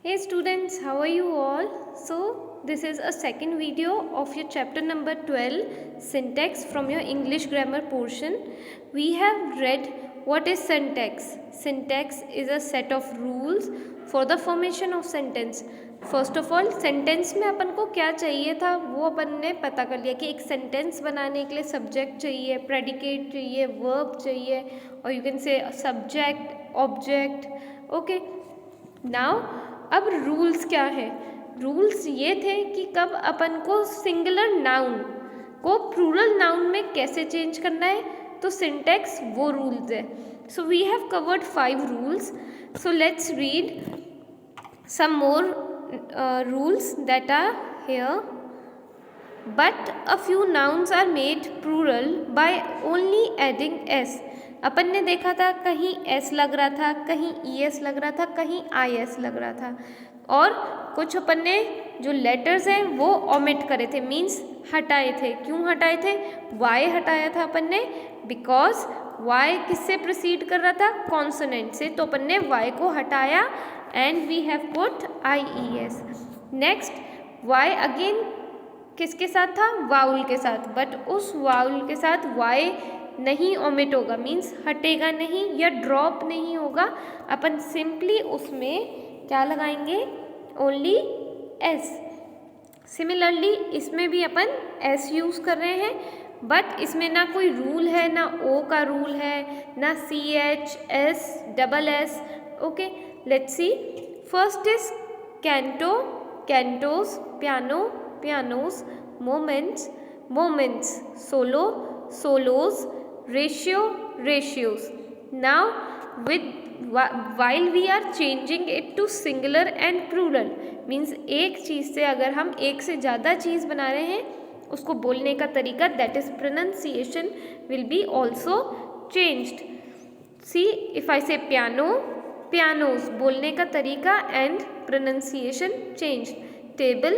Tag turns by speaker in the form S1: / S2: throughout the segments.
S1: Hey students, how are you all? So, this is a second video of your chapter number 12, syntax from your English grammar portion. We have read what is syntax. Syntax is a set of rules for the formation of sentence. First of all sentence में अपन को क्या चाहिए था वो अपन ने पता कर लिया कि एक सेंटेंस बनाने के लिए सब्जेक्ट चाहिए, प्रेडिकेट चाहिए, वर्ब चाहिए और you can say subject, object. Okay, now अब रूल्स क्या है. रूल्स ये थे कि कब अपन को सिंगुलर नाउन को प्लूरल नाउन में कैसे चेंज करना है, तो सिंटैक्स वो रूल्स है. So we have covered 5 rules. So let's read some more rules that are here. But a few nouns are made plural by only adding s. अपन ने देखा था कहीं s लग रहा था, कहीं es लग रहा था, कहीं is लग रहा था, और कुछ अपन ने जो लेटर्स हैं वो ओमिट करे थे, मीन्स हटाए थे. क्यों हटाए थे? y हटाया था अपन ने बिकॉज y किससे प्रोसीड कर रहा था? कॉन्सोनेंट से. तो अपन ने y को हटाया and we have put ies. next y again किसके साथ था? वाउल के साथ. बट उस वाउल के साथ y नहीं ओमिट होगा, मीन्स हटेगा नहीं या ड्रॉप नहीं होगा. अपन सिंपली उसमें क्या लगाएंगे? Only s. सिमिलरली इसमें भी अपन s यूज़ कर रहे हैं, बट इसमें ना कोई रूल है, ना o का रूल है, ना ch, s, double s. Okay, let's see. First is canto, cantos, piano, pianos, moments, moments, solo, solos, ratio, ratios. Now with while we are changing it to singular and plural, means एक चीज़ से अगर हम एक से ज़्यादा चीज़ बना रहे हैं उसको बोलने का तरीका, that is pronunciation, will be also changed. See, if I say piano, pianos बोलने का तरीका and pronunciation changed. Table,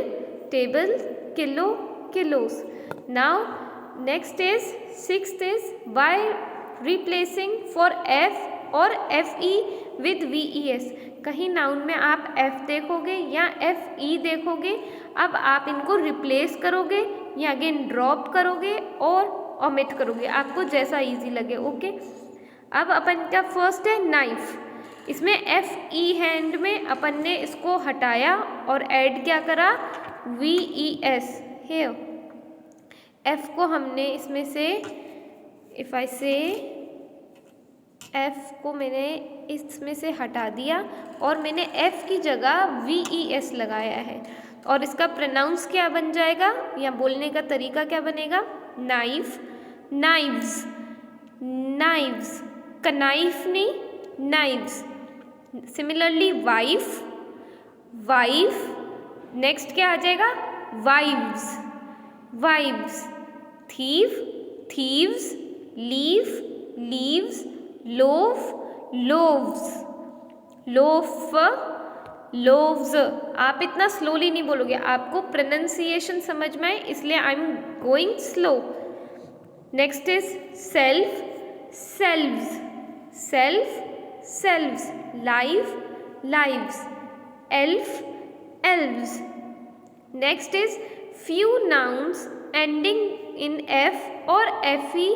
S1: tables, kilo, kilos. Now next is sixth is by replacing for f और fe with ves. कहीं noun में आप f देखोगे या fe देखोगे, अब आप इनको रिप्लेस करोगे या अगेन ड्रॉप करोगे और ओमिट करोगे, आपको जैसा इजी लगे. ओके, अब अपन का फर्स्ट है नाइफ. इसमें एफ ई हैंड में अपन ने इसको हटाया और ऐड क्या करा? V E S. है एफ को हमने इसमें से, इफ आई से एफ को मैंने इसमें से हटा दिया और मैंने एफ की जगह वी ई एस लगाया है, और इसका प्रोनाउंस क्या बन जाएगा या बोलने का तरीका क्या बनेगा? Knife, knives, knives. कनाइफ नहीं, knives. Similarly wife, wife. Next क्या आ जाएगा? Wives, wives. Thief, thieves. Leaf, leaves. Loaf, loaves, loaf, loaves. आप इतना स्लोली नहीं बोलोगे, आपको प्रोनाउंसिएशन समझ में आए इसलिए I am going slow. Next is self, selves, self, selves. Life, lives. Elf, elves. Next is few nouns ending in f और fe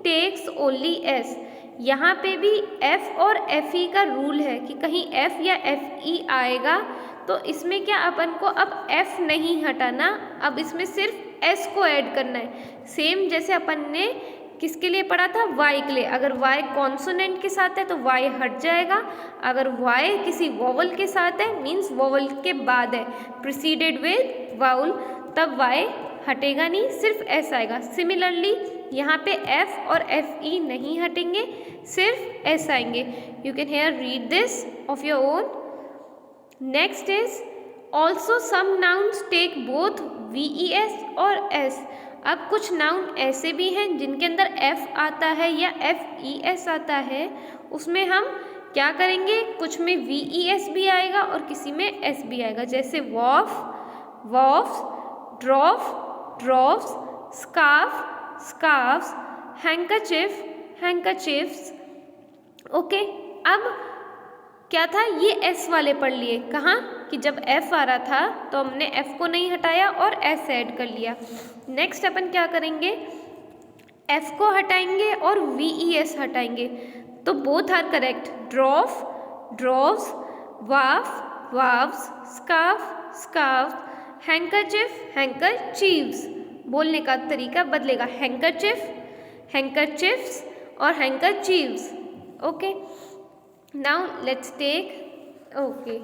S1: takes only s. यहाँ पे भी f और fe का रूल है कि कहीं f या fe आएगा तो इसमें क्या अपन को अब f नहीं हटाना, अब इसमें सिर्फ s को ऐड करना है. सेम जैसे अपन ने किसके लिए पढ़ा था? y के लिए. अगर y कॉन्सोनेंट के साथ है तो y हट जाएगा, अगर y किसी वोवल के साथ है मीन्स वोवल के बाद है, प्रिसीडेड विद वाउल, तब y हटेगा नहीं, सिर्फ s आएगा. सिमिलरली यहाँ पे f और fe नहीं हटेंगे, सिर्फ s आएंगे. You can here read this of your own. Next is also some nouns take both ves और s. अब कुछ नाउन ऐसे भी हैं जिनके अंदर f आता है या fes आता है, उसमें हम क्या करेंगे? कुछ में ves भी आएगा और किसी में s भी आएगा, जैसे वॉफ, वॉफ्स, ड्रॉफ, ड्रॉफ्स, स्कार्फ, स्कार्फ्स, हैंकरचिफ, हैंकरचिफ्स. ओके, अब क्या था, ये एस वाले पढ़ लिए। कहाँ कि जब एफ आ रहा था तो हमने एफ को नहीं हटाया और एस ऐड कर लिया। नेक्स्ट अपन क्या करेंगे, एफ को हटाएंगे और वी ई एस हटाएंगे, तो बोथ आर करेक्ट। ड्रॉफ, ड्रॉव्स, वाफ, वाव्स, स्कार्फ, स्कार्फ, हैंकरचिफ, हैंकरचीव्स। बोलने का तरीका बदलेगा, हैंकरचिफ, हैंकरचिफ्स और handkerchieves. Okay, now let's take, okay,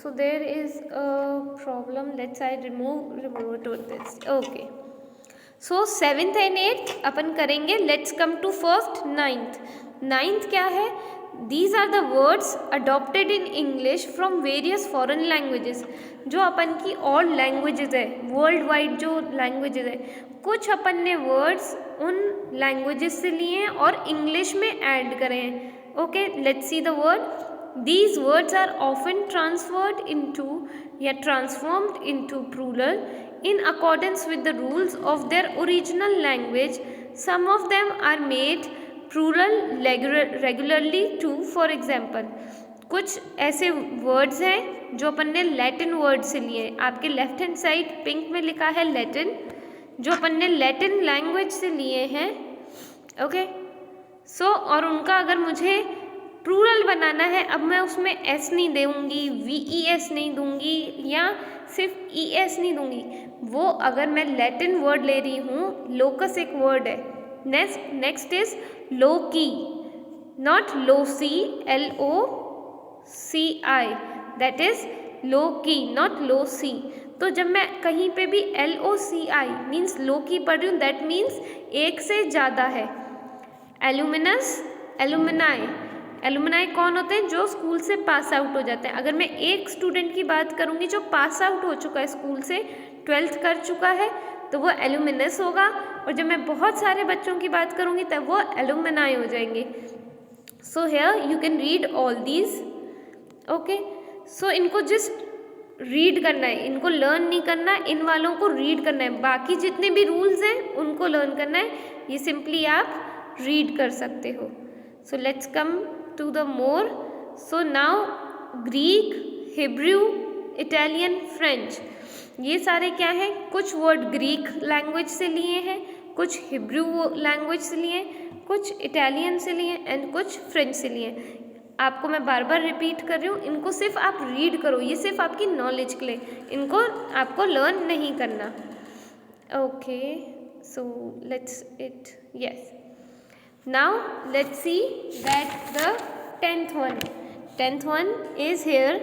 S1: so there is a problem, let's I remove it with this. Okay, so 7th and 8th अपन करेंगे। let's come to first 9th. 9th क्या है, these are the words adopted in English from various foreign languages. जो अपन की और languages है, world wide जो languages है, कुछ अपन ने वर्ड्स उन लैंग्वेजेस से लिए हैं और इंग्लिश में ऐड करे हैं। Okay, let's see the word. These words are often transferred into या transformed into plural in accordance with the rules of their original language. Some of them are made plural regularly too. For example, कुछ ऐसे words हैं जो अपन ने Latin word से लिए हैं। आपके लेफ्ट हैंड साइड पिंक में लिखा है लैटिन, जो अपन ने लैटिन लैंग्वेज से लिए हैं। ओके, सो और उनका अगर मुझे प्लूरल बनाना है, अब मैं उसमें एस नहीं दूंगी, वी ई एस नहीं दूंगी या सिर्फ ई एस नहीं दूंगी। वो अगर मैं लैटिन वर्ड ले रही हूँ, लोकस एक वर्ड है। Next is loci, not loci, L O C I, that is loci not loci. तो जब मैं कहीं पे भी L O C I means लोकी पढ़ रही हूँ, दैट मीन्स एक से ज़्यादा है। एल्यूमिनस, एल्यूमिनाई, एलुमनाई कौन होते हैं, जो स्कूल से पास आउट हो जाते हैं। अगर मैं एक स्टूडेंट की बात करूँगी जो पास आउट हो चुका है स्कूल से, 12th कर चुका है, तो वो एलुमिनस होगा। और जब मैं बहुत सारे बच्चों की बात करूँगी तब वो एलुमनाई हो जाएंगे। So here you can read all these. Okay, so इनको जस्ट रीड करना है, इनको लर्न नहीं करना, इन वालों को रीड करना है। बाकी जितने भी रूल्स हैं उनको लर्न करना है, ये सिंपली आप रीड कर सकते हो। So let's come to the more. So now Greek, Hebrew, Italian, French, ये सारे क्या हैं, कुछ वर्ड ग्रीक लैंग्वेज से लिए हैं, कुछ हिब्रू लैंग्वेज से लिए, कुछ इटालियन से लिए एंड कुछ फ्रेंच से लिए। आपको मैं बार बार रिपीट कर रही हूँ, इनको सिर्फ आप रीड करो, ये सिर्फ आपकी नॉलेज के लिए, इनको आपको लर्न नहीं करना। Okay, so let's it, yes. Now let's see that the 10th one. 10th one is here.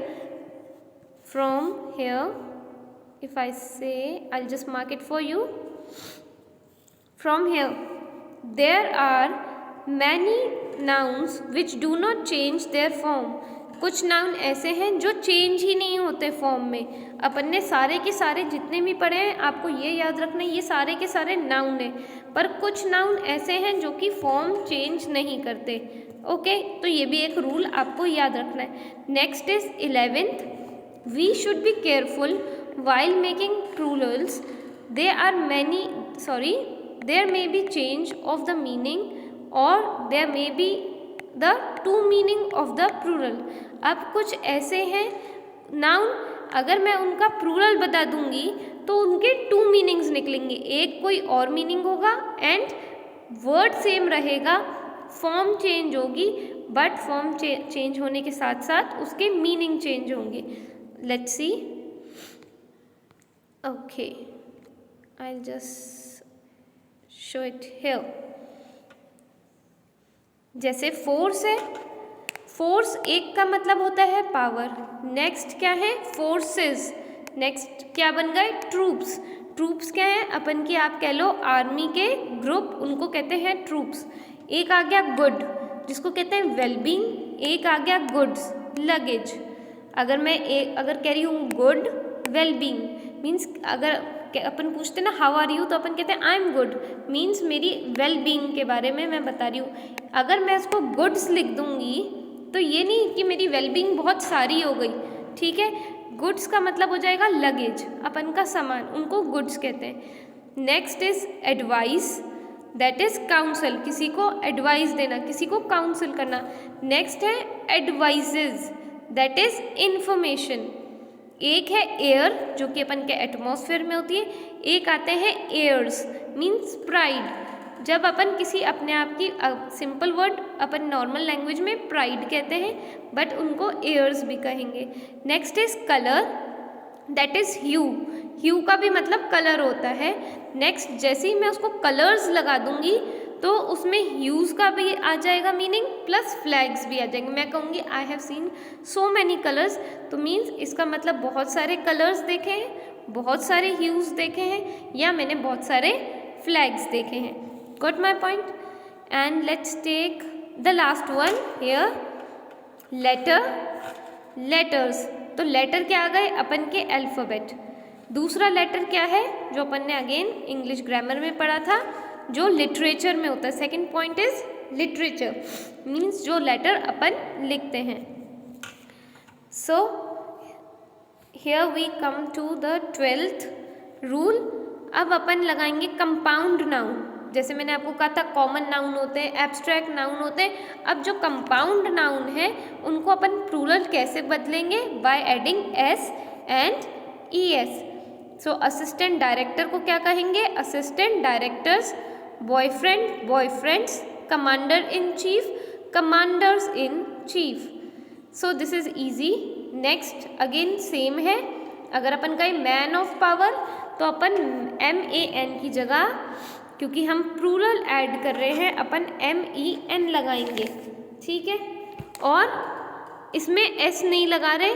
S1: From here, if I say, I'll just mark it for you. From here, there are many nouns which do not change their form. कुछ noun ऐसे हैं जो change ही नहीं होते form में। अपन ने सारे के सारे जितने भी पढ़े हैं, आपको ये याद रखना है, ये सारे के सारे नाउन हैं, पर कुछ नाउन ऐसे हैं जो कि फॉर्म चेंज नहीं करते। ओके, तो ये भी एक रूल आपको याद रखना है। Next is 11th, we should be careful while making plurals. There may be change of the meaning और there may be the two meaning of the plural. अब कुछ ऐसे हैं नाउन, अगर मैं उनका प्लूरल बता दूंगी तो उनके टू मीनिंग्स निकलेंगे, एक कोई और मीनिंग होगा एंड वर्ड सेम रहेगा, फॉर्म चेंज होगी, बट फॉर्म चेंज होने के साथ साथ उसके मीनिंग चेंज होंगे। Let's see. Okay, I will just show it here. जैसे फोर्स है, फोर्स एक का मतलब होता है पावर। नेक्स्ट क्या है, फोर्सेस। नेक्स्ट क्या बन गए, ट्रूप्स। ट्रूप्स क्या है, अपन की आप कह लो आर्मी के ग्रुप, उनको कहते हैं ट्रूप्स। एक आ गया गुड, जिसको कहते हैं वेलबींग। एक आ गया गुड्स, लगेज। अगर मैं अगर कह रही हूँ गुड वेलबींग मीन्स, अगर अपन पूछते ना हाउ आर यू, तो अपन कहते हैं आई एम गुड, मीन्स मेरी वेलबींग के बारे में मैं बता रही हूँ। अगर मैं उसको गुड्स लिख दूँगी तो ये नहीं कि मेरी वेलबींग बहुत सारी हो गई, ठीक है। गुड्स का मतलब हो जाएगा लगेज, अपन का सामान, उनको गुड्स कहते हैं। Next is advice, that is counsel, किसी को एडवाइस देना, किसी को काउंसिल करना। नेक्स्ट है एडवाइजेज, दैट इज इंफॉर्मेशन। एक है एयर जो कि अपन के एटमॉस्फेयर में होती है, एक आते हैं एयर्स मीन्स प्राइड। जब अपन किसी अपने आप की सिंपल वर्ड अपन नॉर्मल लैंग्वेज में प्राइड कहते हैं, बट उनको एयर्स भी कहेंगे। Next is colour, that is hue. Hue का भी मतलब कलर होता है। नेक्स्ट जैसे ही मैं उसको कलर्स लगा दूंगी तो उसमें ह्यूज का भी आ जाएगा मीनिंग, प्लस फ्लैग्स भी आ जाएंगे। मैं कहूँगी I have seen so many colours, तो मीन्स इसका मतलब बहुत सारे कलर्स देखे हैं, बहुत सारे ह्यूज देखे हैं, या मैंने बहुत सारे फ्लैग्स देखे हैं। Got my point? And let's take the last one here, letter, letters. तो लेटर क्या आ गए अपन के अल्फ़ाबेट। दूसरा लेटर क्या है जो अपन ने अगेन इंग्लिश ग्रामर में पढ़ा था, जो लिटरेचर में होता है। Second point is literature, means जो लेटर अपन लिखते हैं। So here we come to the 12th rule. अब अपन लगाएंगे कंपाउंड नाउन। जैसे मैंने आपको कहा था कॉमन नाउन होते हैं, एब्स्ट्रैक्ट नाउन होते हैं। अब जो कंपाउंड नाउन है उनको अपन प्लूरल कैसे बदलेंगे? By adding S and E S. So assistant director को क्या कहेंगे? Assistant directors, boyfriend boyfriends, commander in chief commanders in chief. So this is easy. Next again same है, अगर अपन कहें मैन ऑफ पावर तो अपन MAN की जगह, क्योंकि हम प्लूरल ऐड कर रहे हैं, अपन MEN लगाएंगे, ठीक है। और इसमें S नहीं लगा रहे।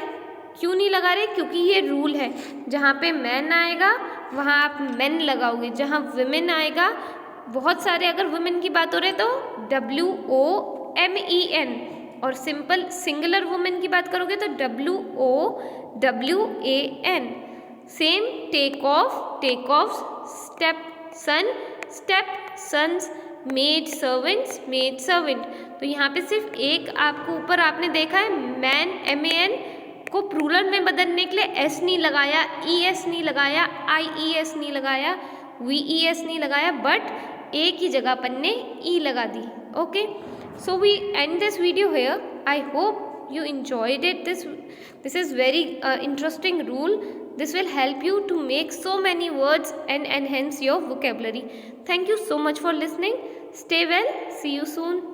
S1: क्यों नहीं लगा रहे? क्योंकि ये रूल है, जहाँ पे मैन आएगा वहाँ आप मेन लगाओगे, जहाँ वुमेन आएगा, बहुत सारे अगर वुमेन की बात हो रही तो WOMEN, और सिंपल सिंगुलर वुमेन की बात करोगे तो WOWAN। Same take off, take off, stepson, stepsons, maid servants, maid servant. तो यहाँ पे सिर्फ एक आपको ऊपर आपने देखा है मैन MAN को प्लूरल में बदलने के लिए S नहीं लगाया, ES नहीं लगाया, IES नहीं लगाया, VES नहीं लगाया, बट एक ही जगह अपन ने E लगा दी। Okay, so we end this video here. I hope you enjoyed it. This is very interesting rule. This will help you to make so many words and enhance your vocabulary. Thank you so much for listening. Stay well. See you soon.